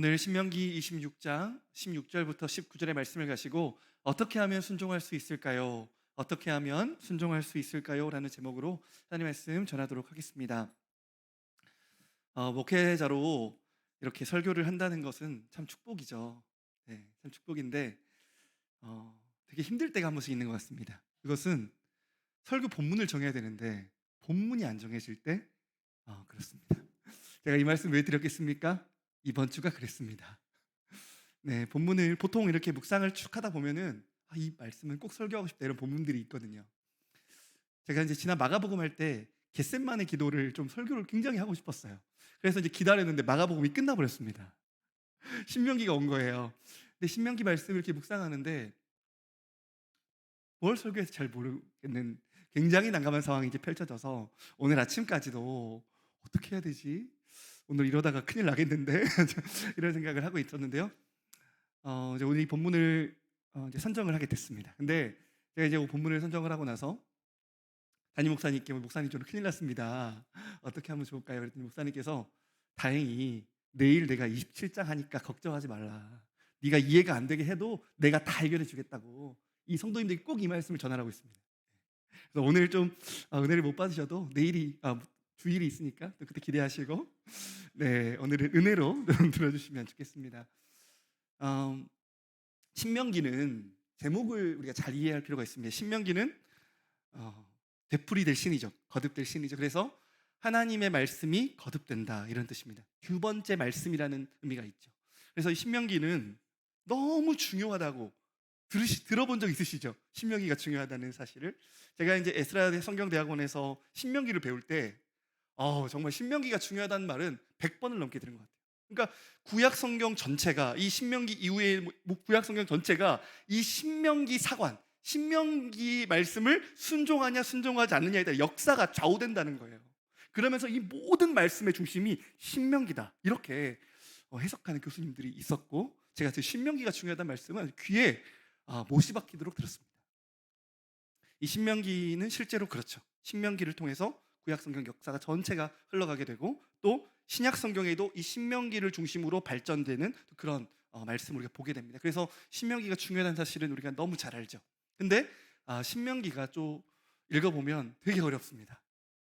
오늘 신명기 26장 16절부터 19절의 말씀을 가지고 어떻게 하면 순종할 수 있을까요? 어떻게 하면 순종할 수 있을까요? 라는 제목으로 하나님 말씀 전하도록 하겠습니다. 목회자로 이렇게 설교를 한다는 것은 참 축복이죠. 네, 참 축복인데 되게 힘들 때가 한 번씩 있는 것 같습니다. 그것은 설교 본문을 정해야 되는데 본문이 안 정해질 때 그렇습니다. 제가 이 말씀 왜 드렸겠습니까? 이번 주가 그랬습니다. 네, 본문을 보통 이렇게 묵상을 쭉 하다 보면은 이 말씀은 꼭 설교하고 싶다 이런 본문들이 있거든요. 제가 이제 지난 마가복음 할 때 겟셋만의 기도를 좀 설교를 굉장히 하고 싶었어요. 그래서 이제 기다렸는데 마가복음이 끝나버렸습니다. 신명기가 온 거예요. 근데 신명기 말씀을 이렇게 묵상하는데 뭘 설교해서 잘 모르겠는 굉장히 난감한 상황이 이제 펼쳐져서 오늘 아침까지도 어떻게 해야 되지? 오늘 이러다가 큰일 나겠는데 이런 생각을 하고 있었는데요. 이제 오늘 이 본문을 이제 선정을 하게 됐습니다. 근데 제가 이제 본문을 선정을 하고 나서 담임 목사님께 목사님 저는 큰일 났습니다. 어떻게 하면 좋을까요? 그랬더니 목사님께서 다행히 내일 내가 27장 하니까 걱정하지 말라. 네가 이해가 안 되게 해도 내가 다 해결해 주겠다고 이 성도님들이 꼭 이 말씀을 전하라고 있습니다. 그래서 오늘 좀 은혜를 못 받으셔도 내일이 주일이 있으니까 또 그때 기대하시고 네 오늘은 은혜로 좀 들어주시면 좋겠습니다. 음, 신명기는 제목을 우리가 잘 이해할 필요가 있습니다. 신명기는 되풀이될 신이죠. 거듭될 신이죠. 그래서 하나님의 말씀이 거듭된다 이런 뜻입니다. 두 번째 말씀이라는 의미가 있죠. 그래서 이 신명기는 너무 중요하다고 들어본 적 있으시죠? 신명기가 중요하다는 사실을. 제가 이제 에스라 성경대학원에서 신명기를 배울 때 정말 신명기가 중요하다는 말은 100번을 넘게 들은 것 같아요. 그러니까 구약 성경 전체가 이 신명기 이후의 구약 성경 전체가 이 신명기 사관, 신명기 말씀을 순종하냐 순종하지 않느냐에 따라 역사가 좌우된다는 거예요. 그러면서 이 모든 말씀의 중심이 신명기다 이렇게 해석하는 교수님들이 있었고 제가 그 신명기가 중요하다는 말씀은 귀에 못이 박히도록 들었습니다. 이 신명기는 실제로 그렇죠. 신명기를 통해서 구약 성경 역사가 전체가 흘러가게 되고 또 신약 성경에도 이 신명기를 중심으로 발전되는 그런 말씀을 우리가 보게 됩니다. 그래서 신명기가 중요하다는 사실은 우리가 너무 잘 알죠. 근데 신명기가 좀 읽어보면 되게 어렵습니다.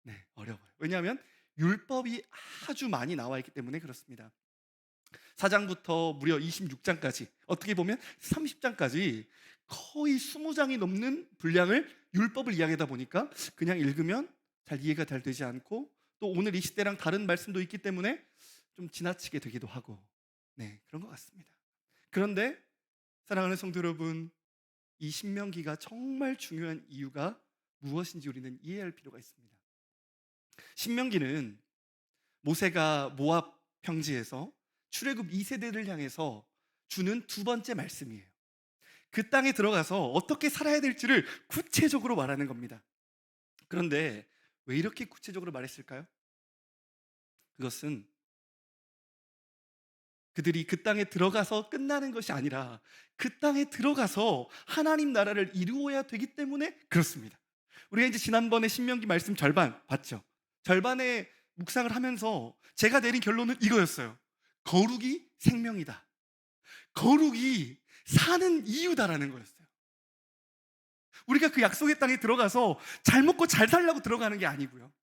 네, 어려워요. 왜냐하면 율법이 아주 많이 나와 있기 때문에 그렇습니다. 4장부터 무려 26장까지 어떻게 보면 30장까지 거의 20장이 넘는 분량을 율법을 이야기하다 보니까 그냥 읽으면 잘 이해가 잘 되지 않고 또 오늘 이 시대랑 다른 말씀도 있기 때문에 좀 지나치게 되기도 하고 네 그런 것 같습니다. 그런데 사랑하는 성도 여러분, 이 신명기가 정말 중요한 이유가 무엇인지 우리는 이해할 필요가 있습니다. 신명기는 모세가 모압 평지에서 출애굽 2세대를 향해서 주는 두 번째 말씀이에요. 그 땅에 들어가서 어떻게 살아야 될지를 구체적으로 말하는 겁니다. 그런데 왜 이렇게 구체적으로 말했을까요? 그것은 그들이 그 땅에 들어가서 끝나는 것이 아니라 그 땅에 들어가서 하나님 나라를 이루어야 되기 때문에 그렇습니다. 우리가 이제 지난번에 신명기 말씀 절반 봤죠. 절반의 묵상을 하면서 제가 내린 결론은 이거였어요. 거룩이 생명이다. 거룩이 사는 이유다라는 거였어요. 우리가 그 약속의 땅에 들어가서 잘 먹고 잘 살려고 들어가는 게 아니고요.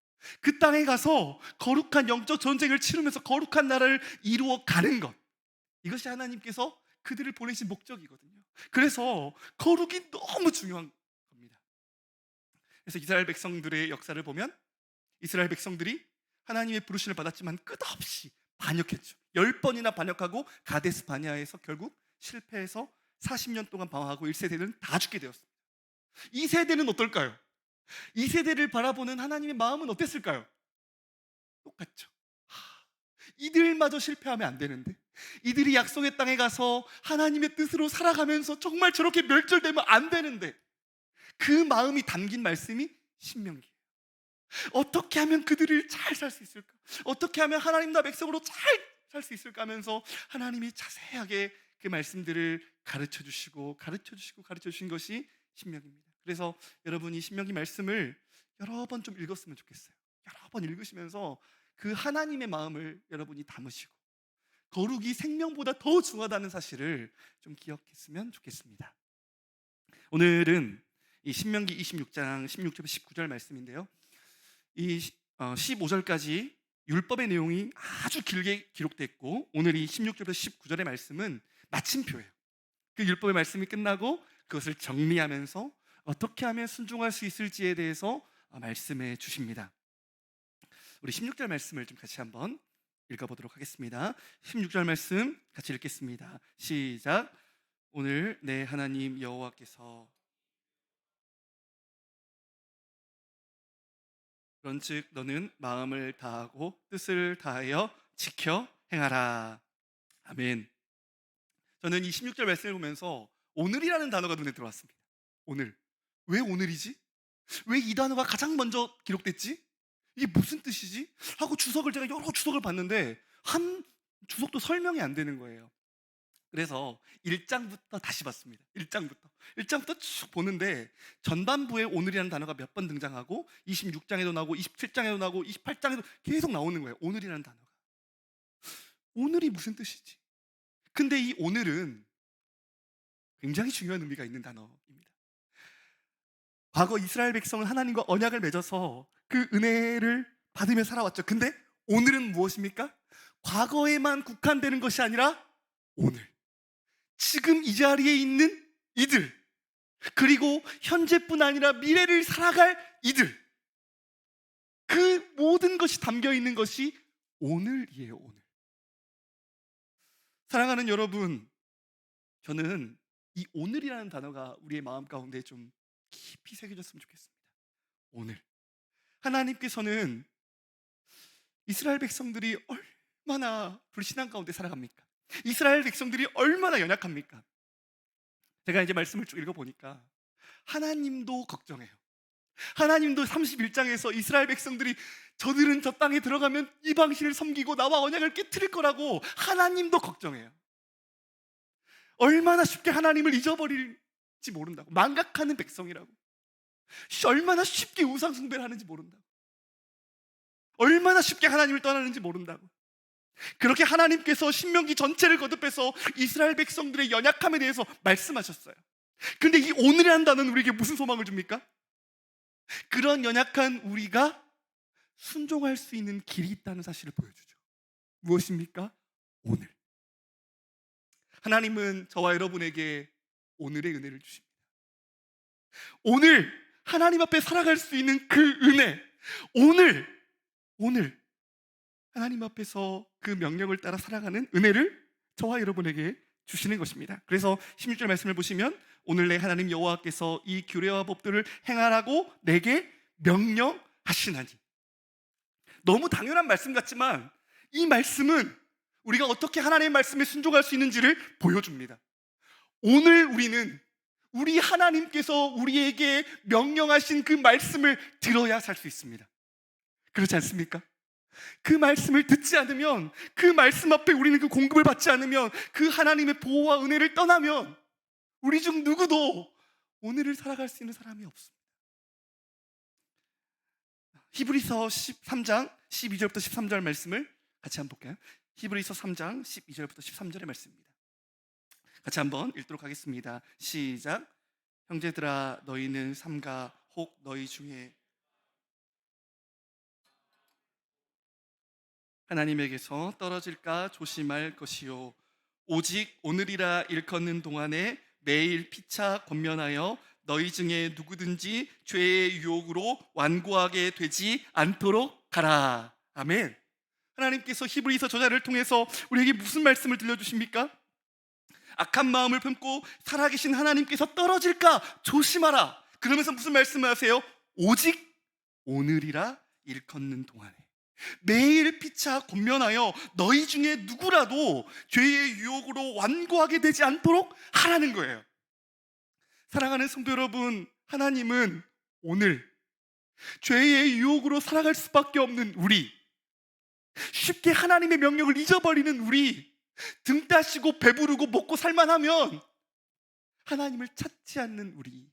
그 땅에 가서 거룩한 영적 전쟁을 치르면서 거룩한 나라를 이루어 가는 것. 이것이 하나님께서 그들을 보내신 목적이거든요. 그래서 거룩이 너무 중요한 겁니다. 그래서 이스라엘 백성들의 역사를 보면 이스라엘 백성들이 하나님의 부르심을 받았지만 끝없이 반역했죠. 10번이나 반역하고 가데스 바네아에서 결국 실패해서 40년 동안 방황하고 1세대는 다 죽게 되었습니다. 2세대는 어떨까요? 2세대를 바라보는 하나님의 마음은 어땠을까요? 똑같죠. 이들마저 실패하면 안 되는데 이들이 약속의 땅에 가서 하나님의 뜻으로 살아가면서 정말 저렇게 멸절되면 안 되는데 그 마음이 담긴 말씀이 신명기예요. 어떻게 하면 그들을 잘 살 수 있을까? 어떻게 하면 하나님 나 백성으로 잘 살 수 있을까 하면서 하나님이 자세하게 그 말씀들을 가르쳐 주시고 가르쳐 주신 것이 신명기입니다. 그래서 여러분이 신명기 말씀을 여러 번 좀 읽었으면 좋겠어요. 여러 번 읽으시면서 그 하나님의 마음을 여러분이 담으시고 거룩이 생명보다 더 중하다는 사실을 좀 기억했으면 좋겠습니다. 오늘은 이 신명기 26장 16절부터 19절 말씀인데요. 이 15절까지 율법의 내용이 아주 길게 기록됐고, 오늘 이 16절부터 19절의 말씀은 마침표예요. 그 율법의 말씀이 끝나고 그것을 정리하면서 어떻게 하면 순종할 수 있을지에 대해서 말씀해 주십니다. 우리 16절 말씀을 좀 같이 한번 읽어보도록 하겠습니다. 16절 말씀 같이 읽겠습니다. 시작. 오늘 내 하나님 여호와께서 그런즉 너는 마음을 다하고 뜻을 다하여 지켜 행하라. 아멘. 저는 이 16절 말씀을 보면서 오늘이라는 단어가 눈에 들어왔습니다. 오늘. 왜 오늘이지? 왜 이 단어가 가장 먼저 기록됐지? 이게 무슨 뜻이지? 하고 제가 여러 주석을 봤는데 한 주석도 설명이 안 되는 거예요. 그래서 1장부터 다시 봤습니다. 1장부터 쭉 보는데 전반부에 오늘이라는 단어가 몇 번 등장하고 26장에도 나오고 27장에도 나오고 28장에도 계속 나오는 거예요. 오늘이라는 단어가. 오늘이 무슨 뜻이지? 근데 이 오늘은 굉장히 중요한 의미가 있는 단어입니다. 과거 이스라엘 백성은 하나님과 언약을 맺어서 그 은혜를 받으며 살아왔죠. 근데 오늘은 무엇입니까? 과거에만 국한되는 것이 아니라 오늘, 지금 이 자리에 있는 이들, 그리고 현재뿐 아니라 미래를 살아갈 이들, 그 모든 것이 담겨 있는 것이 오늘이에요. 오늘. 사랑하는 여러분, 저는 이 오늘이라는 단어가 우리의 마음 가운데 좀 깊이 새겨졌으면 좋겠습니다. 오늘. 하나님께서는 이스라엘 백성들이 얼마나 불신앙 가운데 살아갑니까? 이스라엘 백성들이 얼마나 연약합니까? 제가 이제 말씀을 쭉 읽어보니까 하나님도 걱정해요. 하나님도 31장에서 이스라엘 백성들이 저들은 저 땅에 들어가면 이방신을 섬기고 나와 언약을 깨트릴 거라고 하나님도 걱정해요. 얼마나 쉽게 하나님을 잊어버릴지 모른다고, 망각하는 백성이라고, 얼마나 쉽게 우상 숭배를 하는지 모른다고, 얼마나 쉽게 하나님을 떠나는지 모른다고. 그렇게 하나님께서 신명기 전체를 거듭해서 이스라엘 백성들의 연약함에 대해서 말씀하셨어요. 근데 이 오늘이라는 단어는 우리에게 무슨 소망을 줍니까? 그런 연약한 우리가 순종할 수 있는 길이 있다는 사실을 보여주죠. 무엇입니까? 오늘. 하나님은 저와 여러분에게 오늘의 은혜를 주십니다. 오늘 하나님 앞에 살아갈 수 있는 그 은혜, 오늘 하나님 앞에서 그 명령을 따라 살아가는 은혜를 저와 여러분에게 주시는 것입니다. 그래서 16절 말씀을 보시면 오늘 내 하나님 여호와께서 이 규례와 법들을 행하라고 내게 명령하시나니. 너무 당연한 말씀 같지만 이 말씀은 우리가 어떻게 하나님의 말씀에 순종할 수 있는지를 보여줍니다. 오늘 우리는 우리 하나님께서 우리에게 명령하신 그 말씀을 들어야 살 수 있습니다. 그렇지 않습니까? 그 말씀을 듣지 않으면, 그 말씀 앞에 우리는 그 공급을 받지 않으면, 그 하나님의 보호와 은혜를 떠나면 우리 중 누구도 오늘을 살아갈 수 있는 사람이 없습니다. 히브리서 13장 12절부터 13절 말씀을 같이 한번 볼까요? 히브리서 3장 12절부터 13절의 말씀입니다. 같이 한번 읽도록 하겠습니다. 시작. 형제들아 너희는 삼가 혹 너희 중에 하나님에게서 떨어질까 조심할 것이요 오직 오늘이라 일컫는 동안에 매일 피차 권면하여 너희 중에 누구든지 죄의 유혹으로 완고하게 되지 않도록 하라. 아멘. 하나님께서 히브리서 저자를 통해서 우리에게 무슨 말씀을 들려주십니까? 악한 마음을 품고 살아계신 하나님께서 떨어질까 조심하라. 그러면서 무슨 말씀을 하세요? 오직 오늘이라 일컫는 동안에 매일 피차 권면하여 너희 중에 누구라도 죄의 유혹으로 완고하게 되지 않도록 하라는 거예요. 사랑하는 성도 여러분, 하나님은 오늘 죄의 유혹으로 살아갈 수밖에 없는 우리, 쉽게 하나님의 명령을 잊어버리는 우리, 등 따시고 배부르고 먹고 살만하면 하나님을 찾지 않는 우리,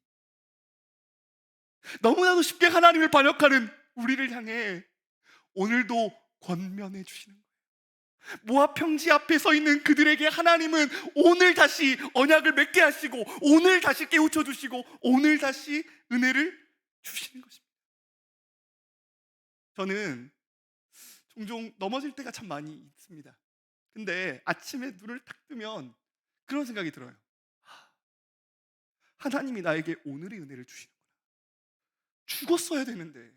너무나도 쉽게 하나님을 반역하는 우리를 향해 오늘도 권면해 주시는 거예요. 모압 평지 앞에 서 있는 그들에게 하나님은 오늘 다시 언약을 맺게 하시고, 오늘 다시 깨우쳐 주시고, 오늘 다시 은혜를 주시는 것입니다. 저는 종종 넘어질 때가 참 많이 있습니다. 근데 아침에 눈을 딱 뜨면 그런 생각이 들어요. 하나님이 나에게 오늘의 은혜를 주시는구나. 죽었어야 되는데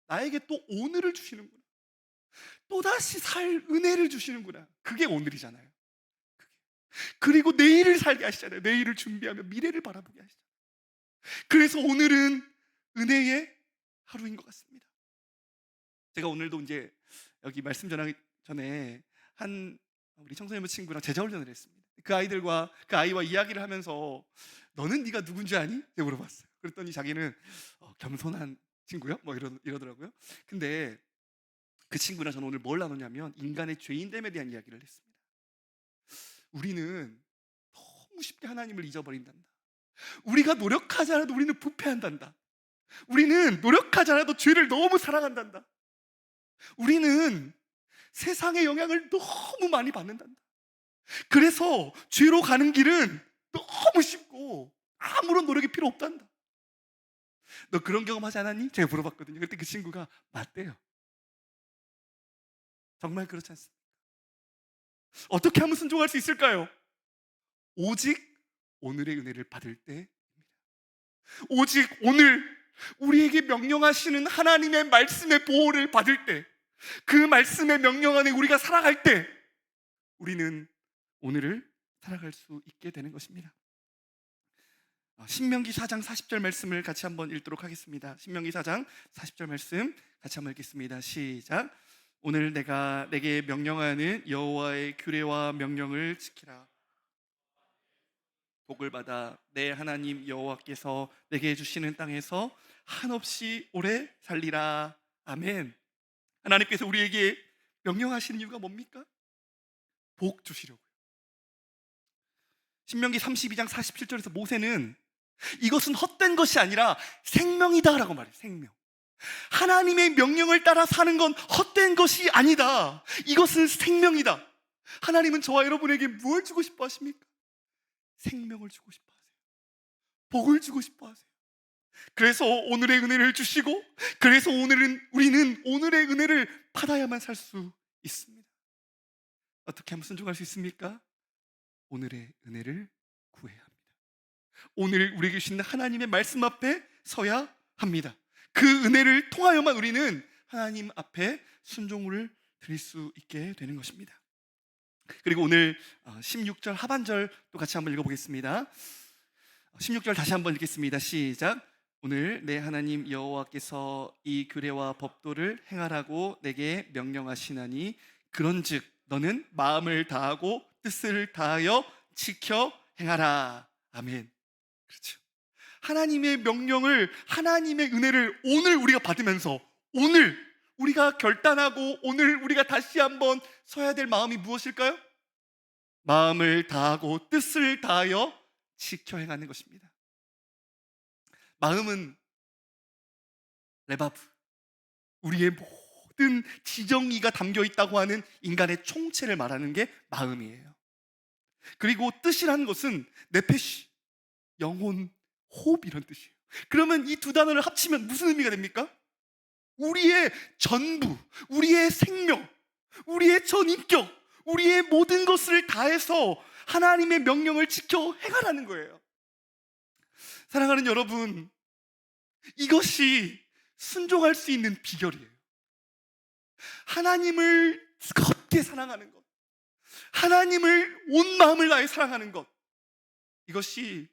나에게 또 오늘을 주시는구나. 또다시 살 은혜를 주시는구나. 그게 오늘이잖아요. 그리고 내일을 살게 하시잖아요. 내일을 준비하며 미래를 바라보게 하시잖아요. 그래서 오늘은 은혜의 하루인 것 같습니다. 제가 오늘도 이제 여기 말씀 전하기 전에 한 우리 청소년부 친구랑 제자훈련을 했습니다. 그 아이와 이야기를 하면서 너는 네가 누군지 아니? 제가 물어봤어요. 그랬더니 자기는 겸손한 친구요? 뭐 이러더라고요. 근데 그 친구랑 저는 오늘 뭘 나누냐면 인간의 죄인됨에 대한 이야기를 했습니다. 우리는 너무 쉽게 하나님을 잊어버린단다. 우리가 노력하지 않아도 우리는 부패한단다. 우리는 노력하지 않아도 죄를 너무 사랑한단다. 우리는 세상의 영향을 너무 많이 받는단다. 그래서 죄로 가는 길은 너무 쉽고 아무런 노력이 필요 없단다. 너 그런 경험 하지 않았니? 제가 물어봤거든요. 그때 그 친구가 맞대요. 정말 그렇지 않습니까? 어떻게 하면 순종할 수 있을까요? 오직 오늘의 은혜를 받을 때입니다. 오직 오늘 우리에게 명령하시는 하나님의 말씀의 보호를 받을 때, 그 말씀의 명령 안에 우리가 살아갈 때 우리는 오늘을 살아갈 수 있게 되는 것입니다. 신명기 4장 40절 말씀을 같이 한번 읽도록 하겠습니다. 신명기 4장 40절 말씀 같이 한번 읽겠습니다. 시작. 오늘 내가 내게 명령하는 여호와의 규례와 명령을 지키라. 복을 받아 내 하나님 여호와께서 내게 주시는 땅에서 한없이 오래 살리라. 아멘. 하나님께서 우리에게 명령하시는 이유가 뭡니까? 복 주시려고요. 신명기 32장 47절에서 모세는 이것은 헛된 것이 아니라 생명이다라고 말해요. 생명. 하나님의 명령을 따라 사는 건 헛된 것이 아니다. 이것은 생명이다. 하나님은 저와 여러분에게 무엇을 주고 싶어 하십니까? 생명을 주고 싶어 하세요. 복을 주고 싶어 하세요. 그래서 오늘의 은혜를 주시고, 그래서 우리는 오늘의 은혜를 받아야만 살 수 있습니다. 어떻게 하면 순종할 수 있습니까? 오늘의 은혜를 구해야 합니다. 오늘 우리에게 주신 하나님의 말씀 앞에 서야 합니다. 그 은혜를 통하여만 우리는 하나님 앞에 순종을 드릴 수 있게 되는 것입니다. 그리고 오늘 16절 하반절 또 같이 한번 읽어보겠습니다. 16절 다시 한번 읽겠습니다. 시작. 오늘 내 하나님 여호와께서 이 규례와 법도를 행하라고 내게 명령하시나니 그런즉 너는 마음을 다하고 뜻을 다하여 지켜 행하라. 아멘. 그렇죠. 하나님의 명령을, 하나님의 은혜를 오늘 우리가 받으면서 오늘 우리가 결단하고 오늘 우리가 다시 한번 서야 될 마음이 무엇일까요? 마음을 다하고 뜻을 다하여 지켜 행하는 것입니다. 마음은 레바브, 우리의 모든 지정의가 담겨 있다고 하는 인간의 총체를 말하는 게 마음이에요. 그리고 뜻이라는 것은 네페시, 영혼, 호흡 이런 뜻이에요. 그러면 이 두 단어를 합치면 무슨 의미가 됩니까? 우리의 전부, 우리의 생명, 우리의 전인격, 우리의 모든 것을 다해서 하나님의 명령을 지켜 행하라는 거예요. 사랑하는 여러분, 이것이 순종할 수 있는 비결이에요. 하나님을 뜨겁게 사랑하는 것, 하나님을 온 마음을 다해 사랑하는 것, 이것이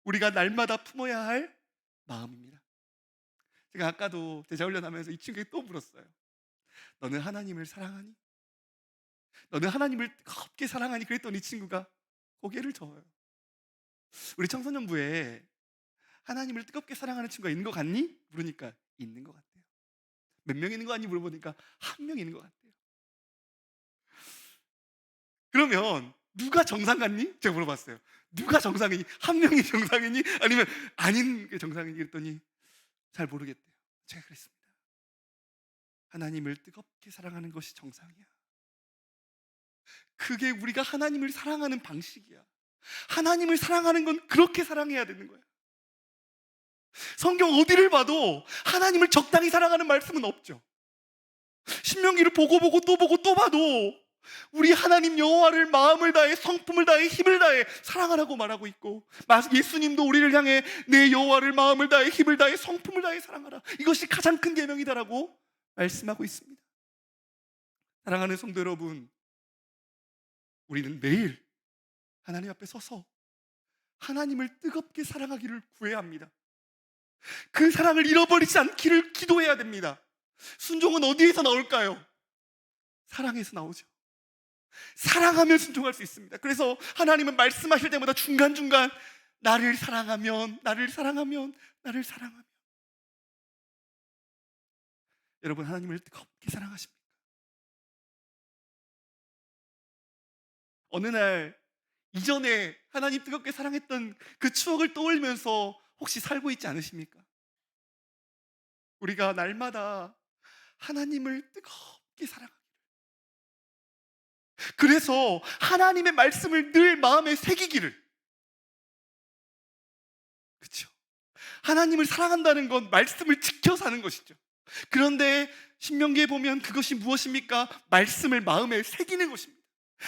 우리가 날마다 품어야 할 마음입니다. 제가 아까도 제자훈련하면서 이 친구에게 또 물었어요. 너는 하나님을 사랑하니? 너는 하나님을 뜨겁게 사랑하니? 그랬더니 이 친구가 고개를 저어요. 우리 청소년부에 하나님을 뜨겁게 사랑하는 친구가 있는 것 같니? 물으니까 있는 것 같아요. 몇 명 있는 것 같니? 물어보니까 한 명 있는 것 같아요. 그러면 누가 정상 같니? 제가 물어봤어요. 누가 정상이니? 한 명이 정상이니? 아니면 아닌 게 정상이니? 그랬더니 잘 모르겠대요. 제가 그랬습니다. 하나님을 뜨겁게 사랑하는 것이 정상이야. 그게 우리가 하나님을 사랑하는 방식이야. 하나님을 사랑하는 건 그렇게 사랑해야 되는 거야. 성경 어디를 봐도 하나님을 적당히 사랑하는 말씀은 없죠. 신명기를 보고 또 보고 또 봐도 우리 하나님 여호와를 마음을 다해 성품을 다해 힘을 다해 사랑하라고 말하고 있고, 예수님도 우리를 향해 내 여호와를 마음을 다해 힘을 다해 성품을 다해 사랑하라, 이것이 가장 큰 계명이다라고 말씀하고 있습니다. 사랑하는 성도 여러분, 우리는 매일 하나님 앞에 서서 하나님을 뜨겁게 사랑하기를 구해야 합니다. 그 사랑을 잃어버리지 않기를 기도해야 됩니다. 순종은 어디에서 나올까요? 사랑에서 나오죠. 사랑하면 순종할 수 있습니다. 그래서 하나님은 말씀하실 때마다 중간중간 나를 사랑하면, 나를 사랑하면, 나를 사랑하면. 여러분, 하나님을 뜨겁게 사랑하십니까? 어느 날 이전에 하나님 뜨겁게 사랑했던 그 추억을 떠올리면서 혹시 살고 있지 않으십니까? 우리가 날마다 하나님을 뜨겁게 사랑하기를, 그래서 하나님의 말씀을 늘 마음에 새기기를. 그렇죠? 하나님을 사랑한다는 건 말씀을 지켜 사는 것이죠. 그런데 신명기에 보면 그것이 무엇입니까? 말씀을 마음에 새기는 것입니다.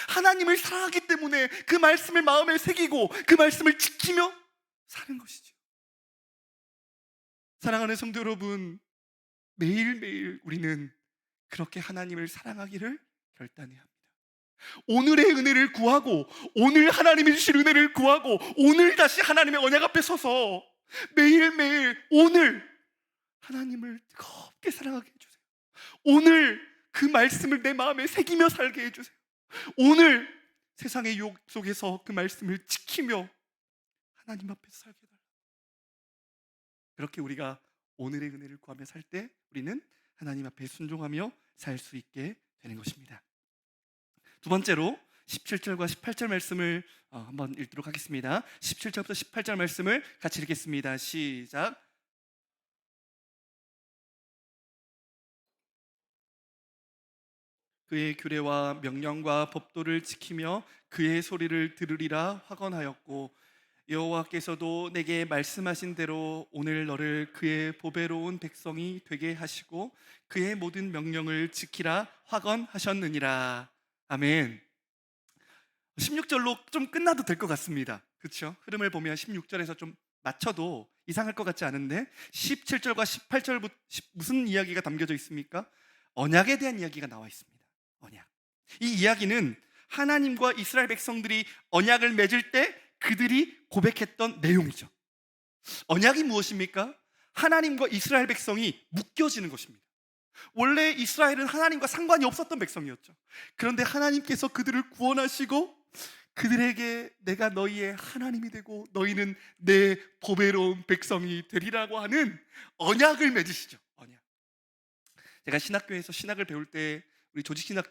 하나님을 사랑하기 때문에 그 말씀을 마음에 새기고 그 말씀을 지키며 사는 것이죠. 사랑하는 성도 여러분, 매일매일 우리는 그렇게 하나님을 사랑하기를 결단해야 합니다. 오늘의 은혜를 구하고, 오늘 하나님이 주실 은혜를 구하고, 오늘 다시 하나님의 언약 앞에 서서 매일매일 오늘 하나님을 뜨겁게 사랑하게 해주세요. 오늘 그 말씀을 내 마음에 새기며 살게 해주세요. 오늘 세상의 유혹 속에서 그 말씀을 지키며 하나님 앞에서 살게 해달라고. 그렇게 우리가 오늘의 은혜를 구하며 살 때 우리는 하나님 앞에 순종하며 살 수 있게 되는 것입니다. 두 번째로 17절과 18절 말씀을 한번 읽도록 하겠습니다. 17절부터 18절 말씀을 같이 읽겠습니다. 시작. 그의 규례와 명령과 법도를 지키며 그의 소리를 들으리라 확언하였고, 여호와께서도 내게 말씀하신 대로 오늘 너를 그의 보배로운 백성이 되게 하시고 그의 모든 명령을 지키라 확언하셨느니라. 아멘. 16절로 좀 끝나도 될 것 같습니다. 그렇죠? 흐름을 보면 16절에서 좀 맞춰도 이상할 것 같지 않은데 17절과 18절 무슨 이야기가 담겨져 있습니까? 언약에 대한 이야기가 나와 있습니다. 언약. 이 이야기는 하나님과 이스라엘 백성들이 언약을 맺을 때 그들이 고백했던 내용이죠. 언약이 무엇입니까? 하나님과 이스라엘 백성이 묶여지는 것입니다. 원래 이스라엘은 하나님과 상관이 없었던 백성이었죠. 그런데 하나님께서 그들을 구원하시고 그들에게 내가 너희의 하나님이 되고 너희는 내 보배로운 백성이 되리라고 하는 언약을 맺으시죠. 언약. 제가 신학교에서 신학을 배울 때 우리 조직신학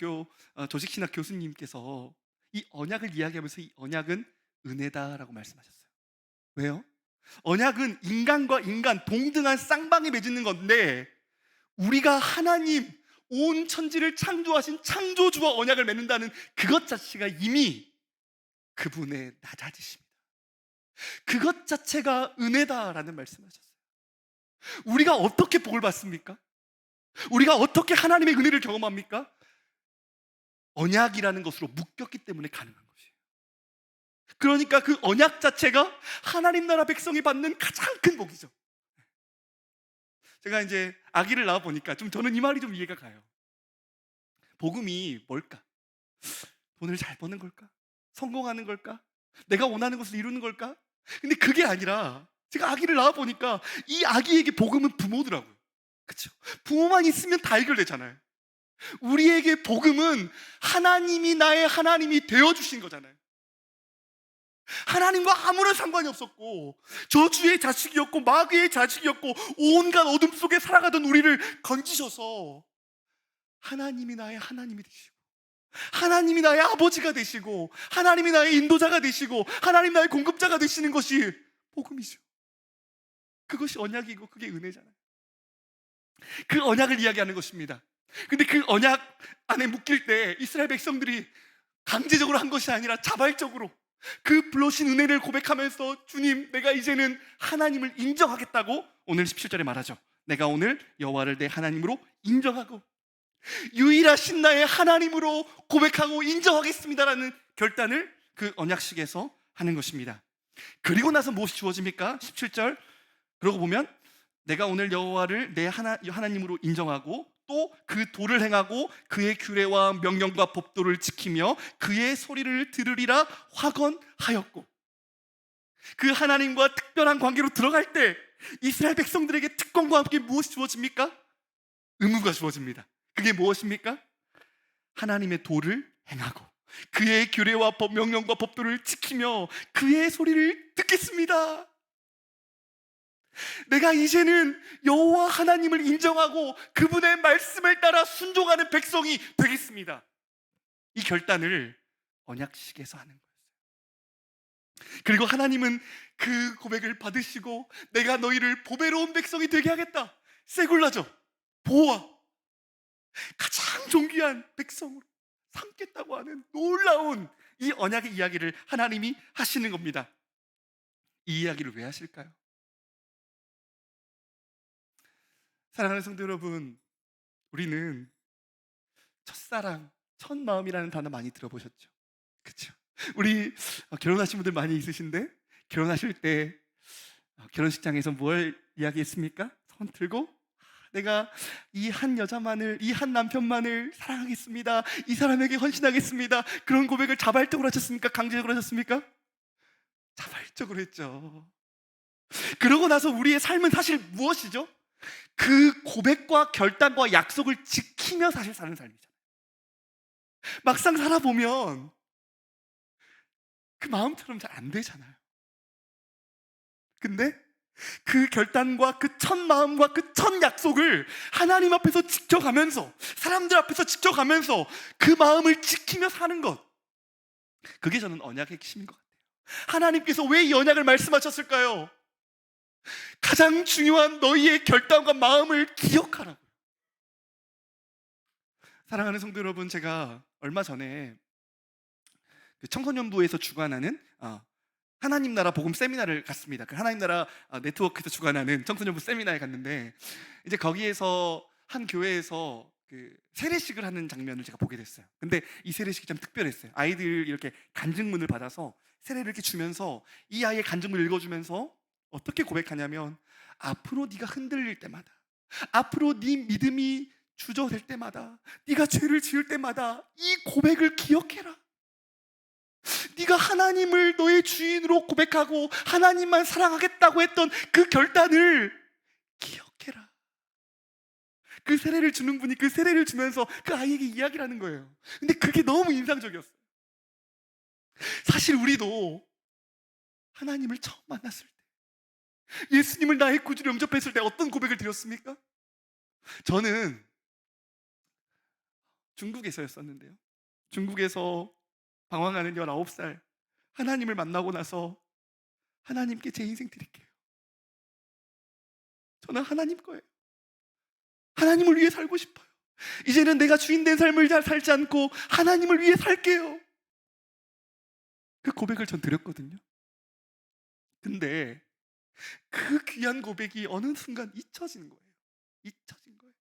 교수님께서 이 언약을 이야기하면서 이 언약은 은혜다라고 말씀하셨어요. 왜요? 언약은 인간과 인간 동등한 쌍방이 맺는 건데, 우리가 하나님 온 천지를 창조하신 창조주와 언약을 맺는다는 그것 자체가 이미 그분의 낮아지십니다. 그것 자체가 은혜다라는 말씀하셨어요. 우리가 어떻게 복을 받습니까? 우리가 어떻게 하나님의 은혜를 경험합니까? 언약이라는 것으로 묶였기 때문에 가능한 것이에요. 그러니까 그 언약 자체가 하나님 나라 백성이 받는 가장 큰 복이죠. 제가 이제 아기를 낳아 보니까 저는 이 말이 좀 이해가 가요. 복음이 뭘까? 돈을 잘 버는 걸까? 성공하는 걸까? 내가 원하는 것을 이루는 걸까? 근데 그게 아니라 제가 아기를 낳아 보니까 이 아기에게 복음은 부모더라고요. 그렇죠? 부모만 있으면 다 해결되잖아요. 우리에게 복음은 하나님이 나의 하나님이 되어주신 거잖아요. 하나님과 아무런 상관이 없었고 저주의 자식이었고 마귀의 자식이었고 온갖 어둠 속에 살아가던 우리를 건지셔서 하나님이 나의 하나님이 되시고 하나님이 나의 아버지가 되시고 하나님이 나의 인도자가 되시고 하나님 나의 공급자가 되시는 것이 복음이죠. 그것이 언약이고 그게 은혜잖아요. 그 언약을 이야기하는 것입니다. 근데 그 언약 안에 묶일 때 이스라엘 백성들이 강제적으로 한 것이 아니라 자발적으로 그 불러신 은혜를 고백하면서 주님, 내가 이제는 하나님을 인정하겠다고 오늘 17절에 말하죠. 내가 오늘 여호와를 내 하나님으로 인정하고 유일하신 나의 하나님으로 고백하고 인정하겠습니다라는 결단을 그 언약식에서 하는 것입니다. 그리고 나서 무엇이 주어집니까? 17절 그러고 보면 내가 오늘 여호와를 내 하나님으로 인정하고 또 그 도를 행하고 그의 규례와 명령과 법도를 지키며 그의 소리를 들으리라 확언하였고, 그 하나님과 특별한 관계로 들어갈 때 이스라엘 백성들에게 특권과 함께 무엇이 주어집니까? 의무가 주어집니다. 그게 무엇입니까? 하나님의 도를 행하고 그의 규례와 명령과 법도를 지키며 그의 소리를 듣겠습니다. 내가 이제는 여호와 하나님을 인정하고 그분의 말씀을 따라 순종하는 백성이 되겠습니다. 이 결단을 언약식에서 하는 거였어요. 그리고 하나님은 그 고백을 받으시고 내가 너희를 보배로운 백성이 되게 하겠다, 세굴라죠, 보아, 가장 존귀한 백성으로 삼겠다고 하는 놀라운 이 언약의 이야기를 하나님이 하시는 겁니다. 이 이야기를 왜 하실까요? 사랑하는 성도 여러분, 우리는 첫사랑, 첫마음이라는 단어 많이 들어보셨죠? 그렇죠? 우리 결혼하신 분들 많이 있으신데 결혼하실 때 결혼식장에서 뭘 이야기했습니까? 손 들고 내가 이 한 여자만을, 이 한 남편만을 사랑하겠습니다, 이 사람에게 헌신하겠습니다, 그런 고백을 자발적으로 하셨습니까? 강제적으로 하셨습니까? 자발적으로 했죠. 그러고 나서 우리의 삶은 사실 무엇이죠? 그 고백과 결단과 약속을 지키며 사실 사는 삶이잖아요. 막상 살아보면 그 마음처럼 잘 안 되잖아요. 근데 그 결단과 그 첫 마음과 그 첫 약속을 하나님 앞에서 지켜가면서, 사람들 앞에서 지켜가면서 그 마음을 지키며 사는 것, 그게 저는 언약의 핵심인 것 같아요. 하나님께서 왜 이 언약을 말씀하셨을까요? 가장 중요한 너희의 결단과 마음을 기억하라고. 사랑하는 성도 여러분, 제가 얼마 전에 그 청소년부에서 주관하는 하나님 나라 복음 세미나를 갔습니다. 그 하나님 나라 네트워크에서 주관하는 청소년부 세미나에 갔는데, 이제 거기에서 한 교회에서 그 세례식을 하는 장면을 제가 보게 됐어요. 근데 이 세례식이 좀 특별했어요. 아이들 이렇게 간증문을 받아서 세례를 이렇게 주면서 이 아이의 간증문을 읽어주면서 어떻게 고백하냐면, 앞으로 네가 흔들릴 때마다, 앞으로 네 믿음이 주저될 때마다, 네가 죄를 지을 때마다 이 고백을 기억해라. 네가 하나님을 너의 주인으로 고백하고 하나님만 사랑하겠다고 했던 그 결단을 기억해라. 그 세례를 주는 분이 그 세례를 주면서 그 아이에게 이야기를 하는 거예요. 근데 그게 너무 인상적이었어요. 사실 우리도 하나님을 처음 만났을 때, 예수님을 나의 구주로 영접했을 때 어떤 고백을 드렸습니까? 저는 중국에서였었는데요, 중국에서 방황하는 19살, 하나님을 만나고 나서 하나님께 제 인생 드릴게요. 저는 하나님 거예요. 하나님을 위해 살고 싶어요. 이제는 내가 주인 된 삶을 살지 않고 하나님을 위해 살게요. 그 고백을 전 드렸거든요. 근데 그 귀한 고백이 어느 순간 잊혀진 거예요. 잊혀진 거예요.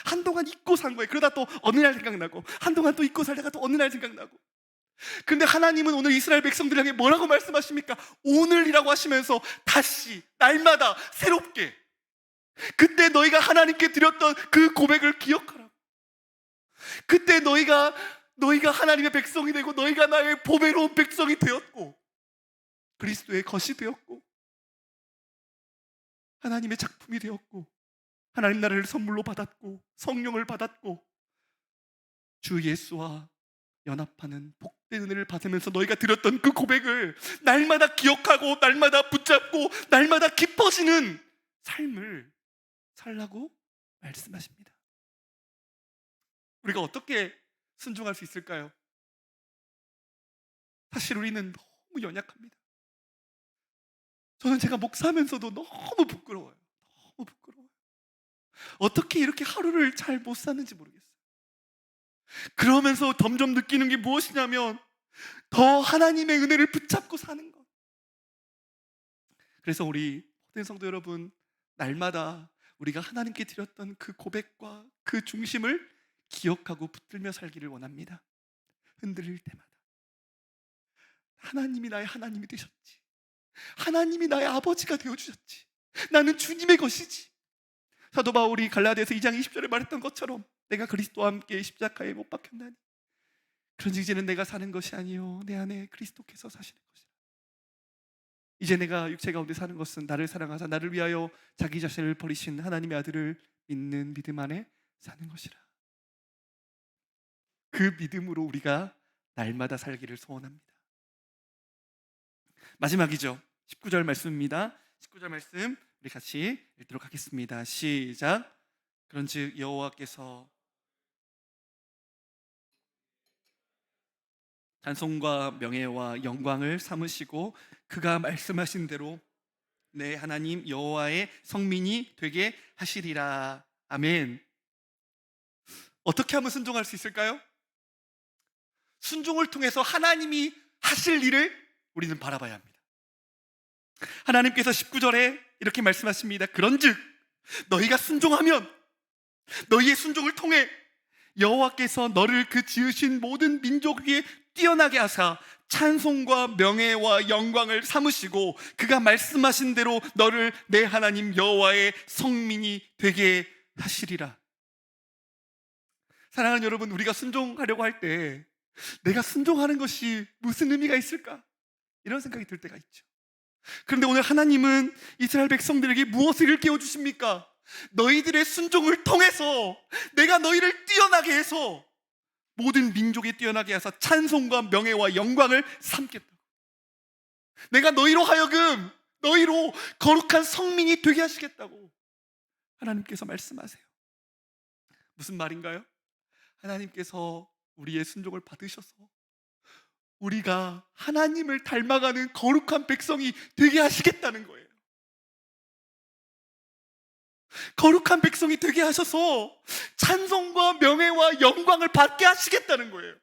한동안 잊고 산 거예요. 그러다 또 어느 날 생각나고, 한동안 또 잊고 살다가 또 어느 날 생각나고. 근데 하나님은 오늘 이스라엘 백성들에게 뭐라고 말씀하십니까? 오늘이라고 하시면서 다시 날마다 새롭게, 그때 너희가 하나님께 드렸던 그 고백을 기억하라고. 그때 너희가 하나님의 백성이 되고 너희가 나의 보배로운 백성이 되었고 그리스도의 것이 되었고 하나님의 작품이 되었고 하나님 나라를 선물로 받았고 성령을 받았고 주 예수와 연합하는 복된 은혜를 받으면서 너희가 드렸던 그 고백을 날마다 기억하고 날마다 붙잡고 날마다 기뻐지는 삶을 살라고 말씀하십니다. 우리가 어떻게 순종할 수 있을까요? 사실 우리는 너무 연약합니다. 저는 제가 목사하면서도 너무 부끄러워요. 너무 부끄러워요. 어떻게 이렇게 하루를 잘 못 사는지 모르겠어요. 그러면서 점점 느끼는 게 무엇이냐면 더 하나님의 은혜를 붙잡고 사는 것. 그래서 우리 모든 성도 여러분, 날마다 우리가 하나님께 드렸던 그 고백과 그 중심을 기억하고 붙들며 살기를 원합니다. 흔들릴 때마다 하나님이 나의 하나님이 되셨지, 하나님이 나의 아버지가 되어주셨지, 나는 주님의 것이지. 사도 바울이 갈라디아서 2장 20절에 말했던 것처럼 내가 그리스도와 함께 십자가에 못 박혔나니 그런즉 이제는 내가 사는 것이 아니요 내 안에 그리스도께서 사시는 것이라. 이제 내가 육체 가운데 사는 것은 나를 사랑하사 나를 위하여 자기 자신을 버리신 하나님의 아들을 믿는 믿음 안에 사는 것이라. 그 믿음으로 우리가 날마다 살기를 소원합니다. 마지막이죠. 19절 말씀입니다. 19절 말씀 우리 같이 읽도록 하겠습니다. 시작. 그런즉 여호와께서 찬송과 명예와 영광을 삼으시고 그가 말씀하신 대로 내 하나님 여호와의 성민이 되게 하시리라. 아멘. 어떻게 하면 순종할 수 있을까요? 순종을 통해서 하나님이 하실 일을 우리는 바라봐야 합니다. 하나님께서 19절에 이렇게 말씀하십니다. 그런즉 너희가 순종하면 너희의 순종을 통해 여호와께서 너를 그 지으신 모든 민족 위에 뛰어나게 하사 찬송과 명예와 영광을 삼으시고 그가 말씀하신 대로 너를 내 하나님 여호와의 성민이 되게 하시리라. 사랑하는 여러분, 우리가 순종하려고 할 때 내가 순종하는 것이 무슨 의미가 있을까? 이런 생각이 들 때가 있죠. 그런데 오늘 하나님은 이스라엘 백성들에게 무엇을 일깨워 주십니까? 너희들의 순종을 통해서 내가 너희를 뛰어나게 해서 모든 민족에 뛰어나게 해서 찬송과 명예와 영광을 삼겠다고. 내가 너희로 하여금 너희로 거룩한 성민이 되게 하시겠다고 하나님께서 말씀하세요. 무슨 말인가요? 하나님께서 우리의 순종을 받으셔서 우리가 하나님을 닮아가는 거룩한 백성이 되게 하시겠다는 거예요. 거룩한 백성이 되게 하셔서 찬송과 명예와 영광을 받게 하시겠다는 거예요.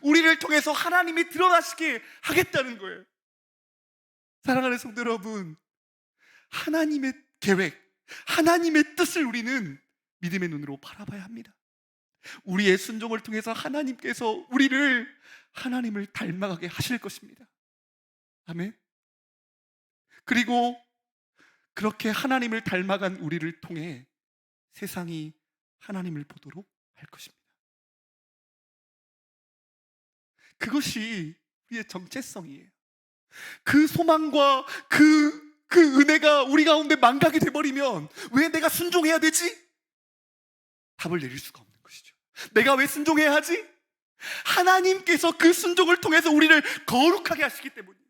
우리를 통해서 하나님이 드러나시게 하겠다는 거예요. 사랑하는 성도 여러분, 하나님의 계획, 하나님의 뜻을 우리는 믿음의 눈으로 바라봐야 합니다. 우리의 순종을 통해서 하나님께서 우리를 하나님을 닮아가게 하실 것입니다. 아멘. 그리고 그렇게 하나님을 닮아간 우리를 통해 세상이 하나님을 보도록 할 것입니다. 그것이 우리의 정체성이에요. 그 소망과 그 은혜가 우리 가운데 망각이 돼버리면 왜 내가 순종해야 되지? 답을 내릴 수가 없는 것이죠. 내가 왜 순종해야 하지? 하나님께서 그 순종을 통해서 우리를 거룩하게 하시기 때문이에요.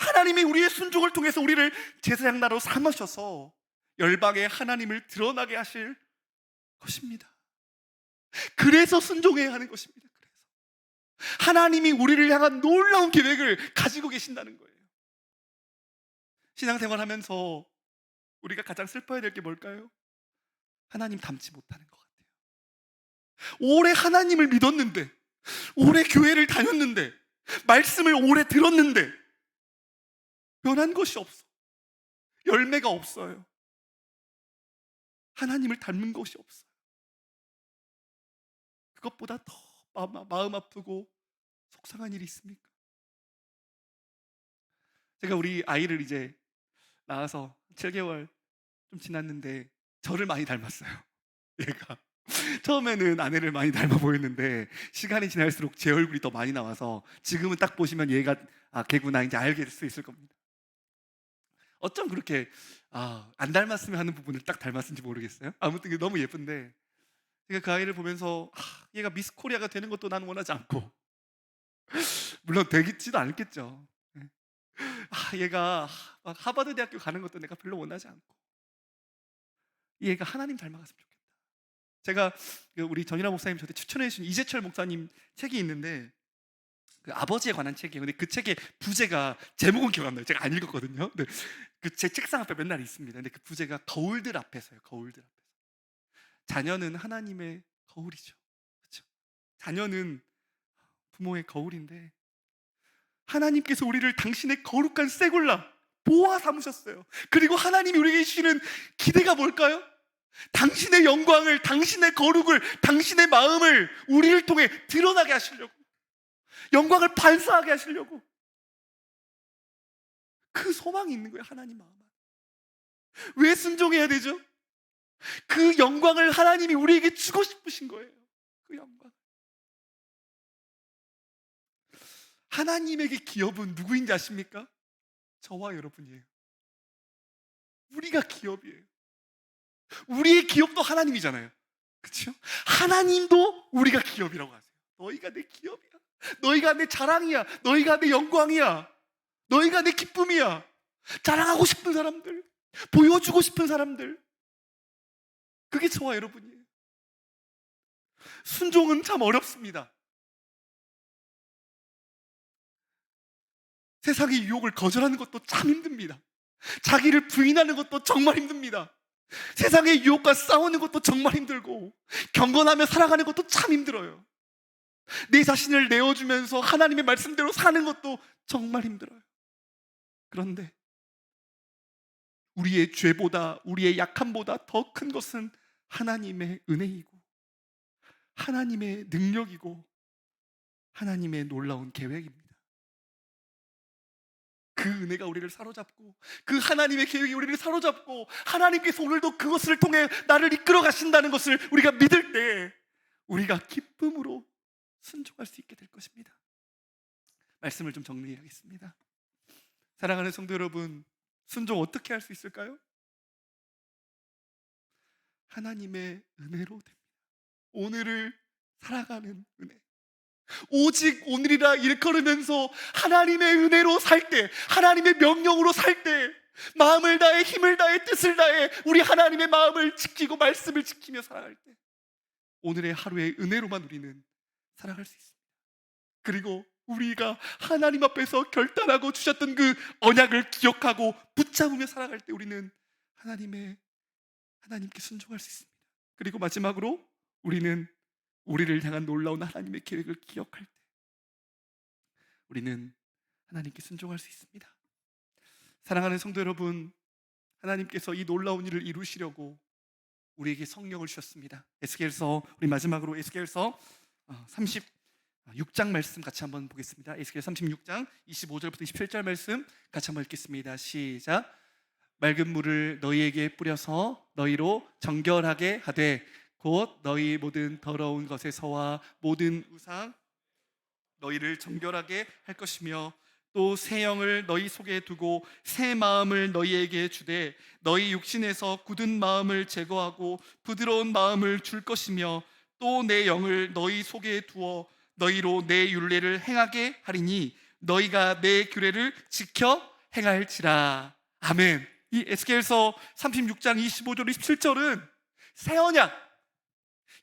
하나님이 우리의 순종을 통해서 우리를 제사장 나라로 삼으셔서 열방에 하나님을 드러나게 하실 것입니다. 그래서 순종해야 하는 것입니다. 그래서 하나님이 우리를 향한 놀라운 계획을 가지고 계신다는 거예요. 신앙생활하면서 우리가 가장 슬퍼해야 될 게 뭘까요? 하나님 닮지 못하는 것 같아요. 오래 하나님을 믿었는데, 오래 교회를 다녔는데, 말씀을 오래 들었는데 변한 것이 없어. 열매가 없어요. 하나님을 닮은 것이 없어요. 그것보다 더 마음 아프고 속상한 일이 있습니까? 제가 우리 아이를 이제 낳아서 7개월 좀 지났는데 저를 많이 닮았어요. 얘가 처음에는 아내를 많이 닮아 보였는데 시간이 지날수록 제 얼굴이 더 많이 나와서 지금은 딱 보시면 얘가 걔구나 이제 알게 될 수 있을 겁니다. 어쩜 그렇게 안 닮았으면 하는 부분을 딱 닮았는지 모르겠어요. 아무튼 너무 예쁜데 제가 그 아이를 보면서 얘가 미스 코리아가 되는 것도 나는 원하지 않고 물론 되지도 않겠죠. 얘가 막 하버드 대학교 가는 것도 내가 별로 원하지 않고 얘가 하나님 닮아갔으면 좋겠다. 제가 우리 전일화 목사님 저한테 추천해 주신 이재철 목사님 책이 있는데 그 아버지에 관한 책이에요. 근데 그 책의 부제가 제목은 기억 안 나요. 제가 안 읽었거든요. 근데 그 제 책상 앞에 맨날 있습니다. 근데 그 부제가 거울들 앞에서요. 거울들 앞에서. 자녀는 하나님의 거울이죠. 그렇죠? 자녀는 부모의 거울인데 하나님께서 우리를 당신의 거룩한 쇠골라 보아 삼으셨어요. 그리고 하나님이 우리에게 주시는 기대가 뭘까요? 당신의 영광을, 당신의 거룩을, 당신의 마음을 우리를 통해 드러나게 하시려고, 영광을 반사하게 하시려고, 그 소망이 있는 거예요. 하나님 마음 안에. 왜 순종해야 되죠? 그 영광을 하나님이 우리에게 주고 싶으신 거예요. 그 영광. 하나님에게 기업은 누구인지 아십니까? 저와 여러분이에요. 우리가 기업이에요. 우리의 기업도 하나님이잖아요. 그렇죠? 하나님도 우리가 기업이라고 하세요. 너희가 내 기업이야. 너희가 내 자랑이야. 너희가 내 영광이야. 너희가 내 기쁨이야. 자랑하고 싶은 사람들, 보여주고 싶은 사람들, 그게 저와 여러분이에요. 순종은 참 어렵습니다. 세상의 유혹을 거절하는 것도 참 힘듭니다. 자기를 부인하는 것도 정말 힘듭니다. 세상의 유혹과 싸우는 것도 정말 힘들고, 경건하며 살아가는 것도 참 힘들어요. 내 자신을 내어주면서 하나님의 말씀대로 사는 것도 정말 힘들어요. 그런데 우리의 죄보다, 우리의 약함보다 더 큰 것은 하나님의 은혜이고, 하나님의 능력이고, 하나님의 놀라운 계획입니다. 그 은혜가 우리를 사로잡고, 그 하나님의 계획이 우리를 사로잡고, 하나님께서 오늘도 그것을 통해 나를 이끌어 가신다는 것을 우리가 믿을 때 우리가 기쁨으로 순종할 수 있게 될 것입니다. 말씀을 좀 정리하겠습니다. 사랑하는 성도 여러분, 순종 어떻게 할 수 있을까요? 하나님의 은혜로 됩니다. 오늘을 살아가는 은혜, 오직 오늘이라 일컬으면서 하나님의 은혜로 살 때, 하나님의 명령으로 살 때, 마음을 다해, 힘을 다해, 뜻을 다해 우리 하나님의 마음을 지키고 말씀을 지키며 살아갈 때 오늘의 하루의 은혜로만 우리는 살아갈 수 있습니다. 그리고 우리가 하나님 앞에서 결단하고 주셨던 그 언약을 기억하고 붙잡으며 살아갈 때 우리는 하나님께 순종할 수 있습니다. 그리고 마지막으로 우리는 우리를 향한 놀라운 하나님의 계획을 기억할 때 우리는 하나님께 순종할 수 있습니다. 사랑하는 성도 여러분, 하나님께서 이 놀라운 일을 이루시려고 우리에게 성령을 주셨습니다. 에스겔서, 우리 마지막으로 에스겔서 36장 말씀 같이 한번 보겠습니다. 에스겔 36장 25절부터 27절 말씀 같이 한번 읽겠습니다. 시작. 맑은 물을 너희에게 뿌려서 너희로 정결하게 하되 곧 너희 모든 더러운 것에서와 모든 우상 너희를 정결하게 할 것이며 또 새 영을 너희 속에 두고 새 마음을 너희에게 주되 너희 육신에서 굳은 마음을 제거하고 부드러운 마음을 줄 것이며 또 내 영을 너희 속에 두어 너희로 내 율례를 행하게 하리니 너희가 내 규례를 지켜 행할지라. 아멘. 이 에스겔서 36장 25절 27절은 새 언약,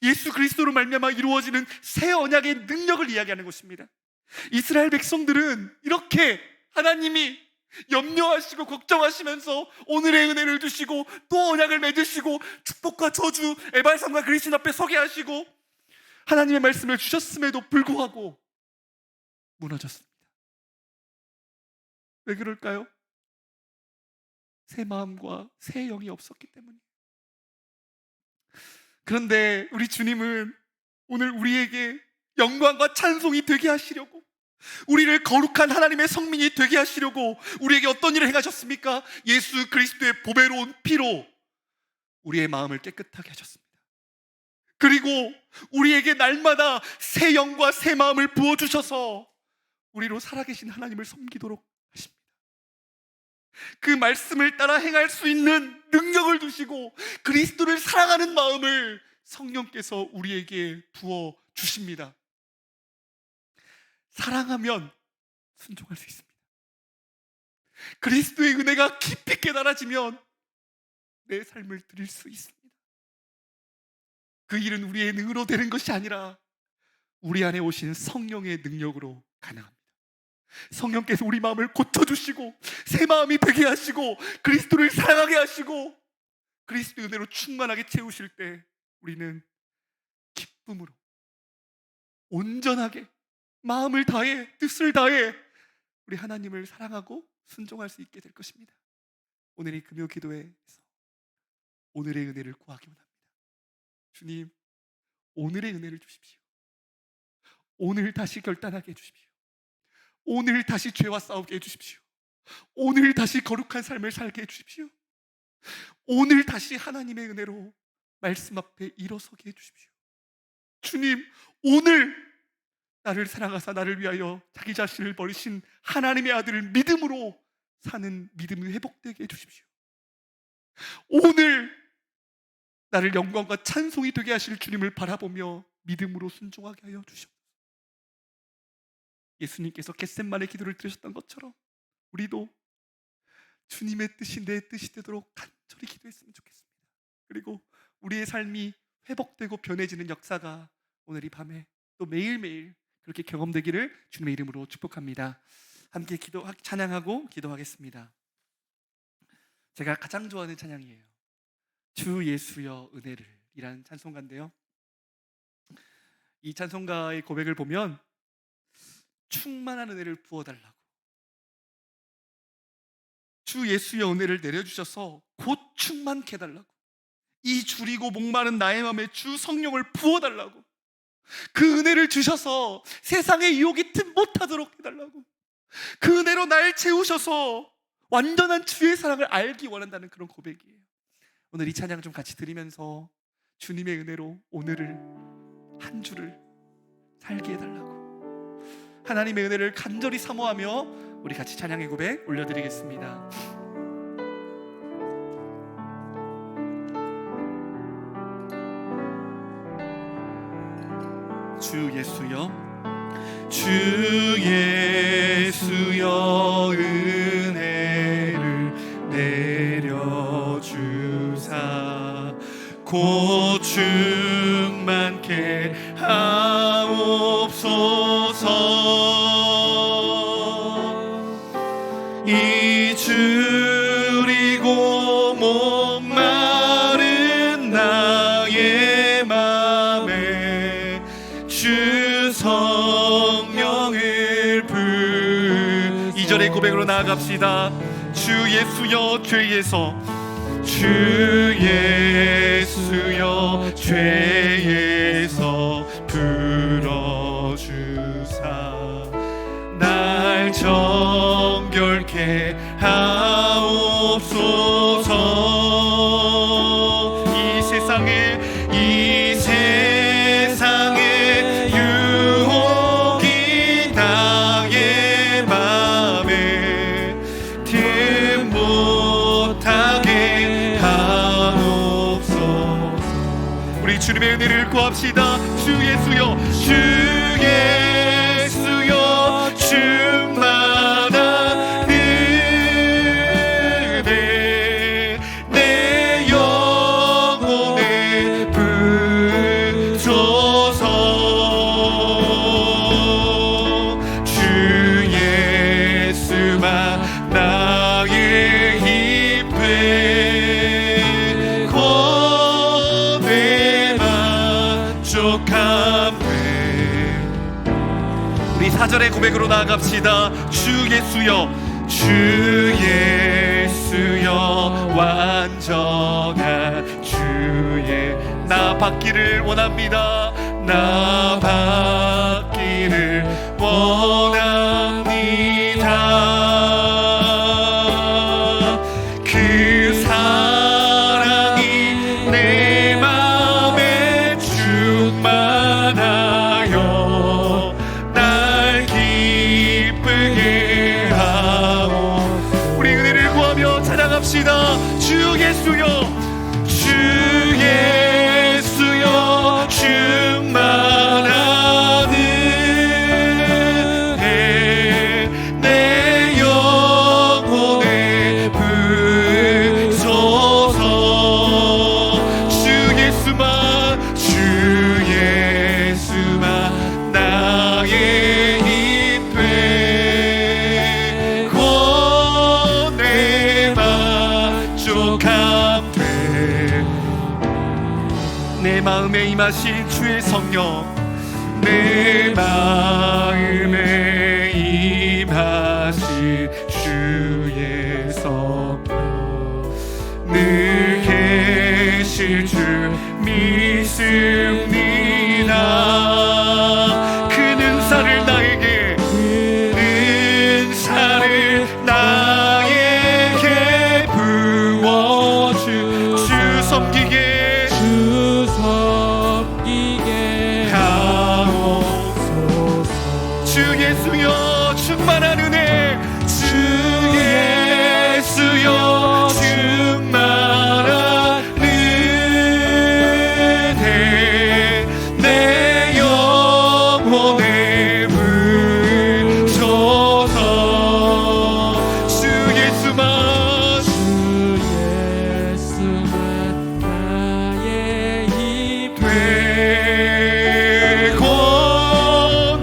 예수 그리스도로 말미암아 이루어지는 새 언약의 능력을 이야기하는 것입니다. 이스라엘 백성들은 이렇게 하나님이 염려하시고 걱정하시면서 오늘의 은혜를 주시고 또 언약을 맺으시고 축복과 저주, 에발산과 그리스도 앞에 서게 하시고 하나님의 말씀을 주셨음에도 불구하고 무너졌습니다. 왜 그럴까요? 새 마음과 새 영이 없었기 때문이에요. 그런데 우리 주님은 오늘 우리에게 영광과 찬송이 되게 하시려고, 우리를 거룩한 하나님의 성민이 되게 하시려고 우리에게 어떤 일을 행하셨습니까? 예수 그리스도의 보배로운 피로 우리의 마음을 깨끗하게 하셨습니다. 그리고 우리에게 날마다 새 영과 새 마음을 부어주셔서 우리로 살아계신 하나님을 섬기도록 하십니다. 그 말씀을 따라 행할 수 있는 능력을 주시고 그리스도를 사랑하는 마음을 성령께서 우리에게 부어 주십니다. 사랑하면 순종할 수 있습니다. 그리스도의 은혜가 깊이 깨달아지면 내 삶을 드릴 수 있습니다. 그 일은 우리의 능으로 되는 것이 아니라 우리 안에 오신 성령의 능력으로 가능합니다. 성령께서 우리 마음을 고쳐주시고 새 마음이 되게 하시고 그리스도를 사랑하게 하시고 그리스도의 은혜로 충만하게 채우실 때 우리는 기쁨으로 온전하게 마음을 다해 뜻을 다해 우리 하나님을 사랑하고 순종할 수 있게 될 것입니다. 오늘 이 금요 기도회에서 오늘의 은혜를 구하기 원합니다. 주님, 오늘의 은혜를 주십시오. 오늘 다시 결단하게 해주십시오. 오늘 다시 죄와 싸우게 해주십시오. 오늘 다시 거룩한 삶을 살게 해주십시오. 오늘 다시 하나님의 은혜로 말씀 앞에 일어서게 해주십시오. 주님, 오늘 나를 사랑하사 나를 위하여 자기 자신을 버리신 하나님의 아들을 믿음으로 사는 믿음이 회복되게 해주십시오. 오늘 나를 영광과 찬송이 되게 하실 주님을 바라보며 믿음으로 순종하게 하여 주시옵소서. 예수님께서 겟셋마네 기도를 들으셨던 것처럼 우리도 주님의 뜻이 내 뜻이 되도록 간절히 기도했으면 좋겠습니다. 그리고 우리의 삶이 회복되고 변해지는 역사가 오늘 이 밤에 또 매일매일 그렇게 경험되기를 주님의 이름으로 축복합니다. 함께 찬양하고 기도하겠습니다. 제가 가장 좋아하는 찬양이에요. 주 예수여 은혜를 이라는 찬송가인데요, 이 찬송가의 고백을 보면 충만한 은혜를 부어달라고, 주 예수의 은혜를 내려주셔서 곧 충만케 해달라고, 이 줄이고 목마른 나의 마음에 주 성령을 부어달라고, 그 은혜를 주셔서 세상의 유혹이 틈 못하도록 해달라고, 그 은혜로 날 채우셔서 완전한 주의 사랑을 알기 원한다는 그런 고백이에요. 오늘 이 찬양 좀 같이 드리면서 주님의 은혜로 오늘을 한 주를 살게 해달라고, 하나님의 은혜를 간절히 사모하며 우리 같이 찬양의 고백 올려드리겠습니다. 주 예수여, 주 예수여 은혜를 내려주사 곧 충만케 하옵소서. 이 줄이고 목마른 나의 맘에 주 성령을 2절의 고백으로 나아갑시다. 주 예수여 죄에서, 주 예수여 죄에서 풀어주사 날 정결케 하옵소서. 이 세상에 유혹이 나의 맘에 틈 못하게 하옵소서. 우리 주님의 은혜를 구합시다. 주 예수여, 주 예수여 충만한 은혜 내 영혼에 부소서. 주 예수만 나의 힘되 고뇌 만족함. 우리 4절의 고백으로 나아갑시다. 주 예수여, 주 예수여 완전한 주의 나 받기를 원합니다. 나 받기를 원합니다. 그 사랑이 내 맘에 충만하여 날 기쁘게 하오. 우리 은혜를 구하며 찬양합시다. 주 예수여, 주 예수여 충만한 은혜 내 영혼에 부소서. 주 예수만, 주 예수만 나의 힘되 고뇌 만족함 돼. 내 마음에 임하신 주의 성령, 내 마음에 임하신 주의 성령 늘 계실 줄 믿습니다. 그 능사를 나에게 부어주 주 섬기게 하옵소서. 주 예수여 충만한 은혜 주 예수여 충만한 은혜 내 영혼에 부으소서. 주 예수만 나의 힘 되고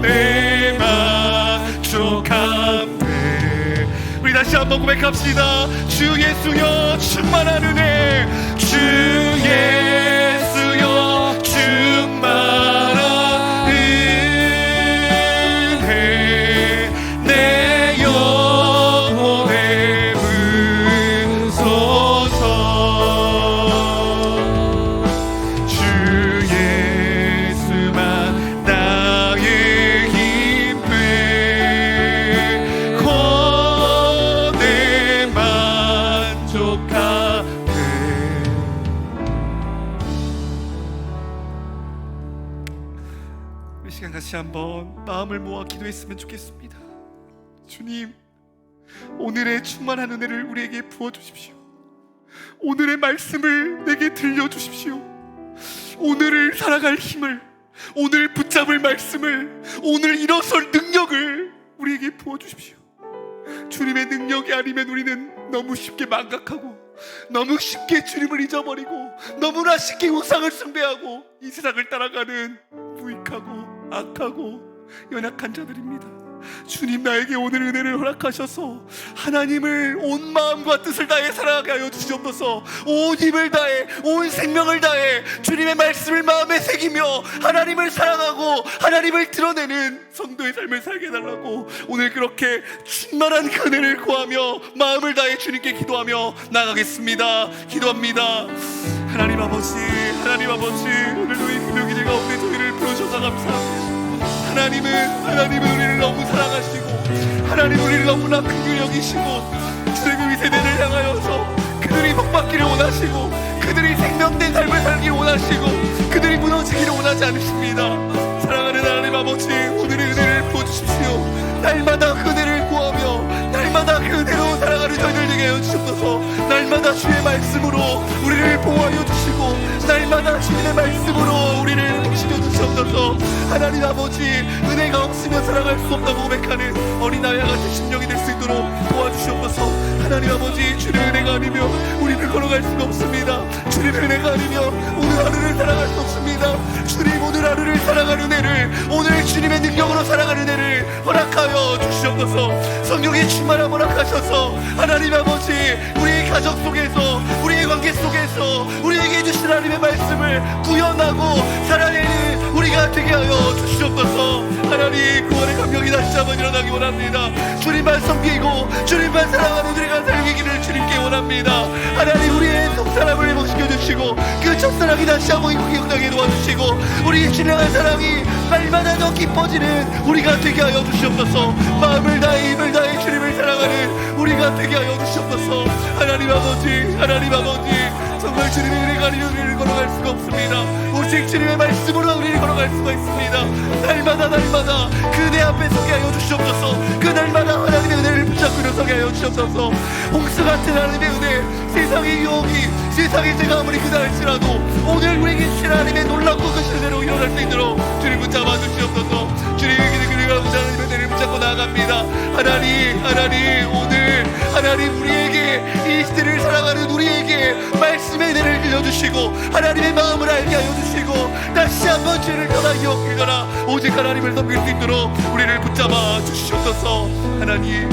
내 만족함 돼. 우리 다시 한번 고백합시다. 주 예수여 충만한 은혜 주 예수여 충만한 은혜 내 영혼에 부으소서. 주 예수만 나의 힘 되고 내 만족하네. 이 시간 같이 한번 마음을 모아 기도했으면 좋겠습니다. 주님, 오늘의 충만한 은혜를 우리에게 부어주십시오. 오늘의 말씀을 내게 들려주십시오. 오늘을 살아갈 힘을, 오늘 붙잡을 말씀을, 오늘 일어설 능력을 우리에게 부어주십시오. 주님의 능력이 아니면 우리는 너무 쉽게 망각하고 너무 쉽게 주님을 잊어버리고 너무나 쉽게 우상을 숭배하고 이 세상을 따라가는 무익하고 악하고 연약한 자들입니다. 주님, 나에게 오늘 은혜를 허락하셔서 하나님을 온 마음과 뜻을 다해 살아가게 하여 주시옵소서. 온 힘을 다해, 온 생명을 다해 주님의 말씀을 마음에 새기며 하나님을 사랑하고 하나님을 드러내는 성도의 삶을 살게 해달라고 오늘 그렇게 충만한 그 은혜를 구하며 마음을 다해 주님께 기도하며 나가겠습니다. 기도합니다. 하나님 아버지, 오늘도 이 금요일에 가운데 저희를 부르셔서 감사합니다. 하나님은 우리를 너무 사랑하시고 하나님 우리를 너무나 긍휼히 여기시고 주님의 이 세대를 향하여서 그들이 복받기를 원하시고 그들이 생명된 삶을 살기를 원하시고 그들이 무너지기를 원하지 않으십니다. 사랑하는 하나님 아버지, 오늘의 은혜를 부어주십시오. 날마다 그 은혜를 구하며 날마다 그 은혜로 살아가는 저희들 되게 하여 주옵소서. 날마다 주의 말씀으로 우리를 보호하여 주시고 날마다 주님의 말씀으로 우리를 지켜 주시옵소서. 하나님 아버지, 은혜가 없으면 살아갈 수 없다고 고백하는 어린아이와 같은 심령이 될 수 있도록 도와주시옵소서. 하나님 아버지, 주님의 은혜가 아니면 우리를 걸어갈 수가 없습니다. 주님의 은혜가 아니면 오늘 하루를 살아갈 수 없습니다. 주님, 오늘 하루를 살아가는 은혜를, 오늘 주님의 능력으로 살아가는 은혜를 허락하여 주시옵소서. 성령의 충만함 허락하셔서 하나님 아버지, 우리의 가정 속에서 우리의 관계 속에서 우리에게 주신 하나님의 말씀을 구현하고 살아내는 우리가 되게 하여 주시옵소서. 하나님, 구원의 감격이 다시 한번 일어나기 원합니다. 주님만 섬기고 주님만 사랑하는 우리가 살기를 주님께 원합니다. 하나님, 우리의 속사람을 회복시켜 주시고 그 첫사랑이 다시 한번 기억나게 도와주시고 우리의 신령한 사랑이 날마다 더 깊어지는 우리가 되게 하여 주시옵소서. 마음을 다해 힘을 다해 주님을 사랑하는 우리가 되게 하여 주시옵소서. 하나님 아버지, 정말 주님의 은혜가 아니면 우리를 걸어갈 수가 없습니다. 오직 주님의 말씀으로 우리를 걸어갈 수가 있습니다. 날마다 그 내 앞에 서게 하여 주시옵소서. 그 날마다 하나님의 은혜를 붙잡고 일어서게 하여 주시옵소서. 홍수 같은 하나님의 은혜, 세상의 유혹이, 세상의 죄가 아무리 크다 할지라도 오늘 우리에게 주신 하나님의 놀랍고 크신 은혜로 일어날 수 있도록 주님 붙잡아 주시옵소서. 주님에게 그리고 하나님의 은혜를 붙잡고 나아갑니다. 하나님, 오늘 하나님 우리에게 이 시대를 살아가는 우리에게 말씀의 은혜를 들려주시고 하나님의 마음을 알게 하여 주시고 다시 한번 죄를 떠나 기억을 떠나 오직 하나님을 섬길 수 있도록 우리를 붙잡아 주시옵소서. 하나님,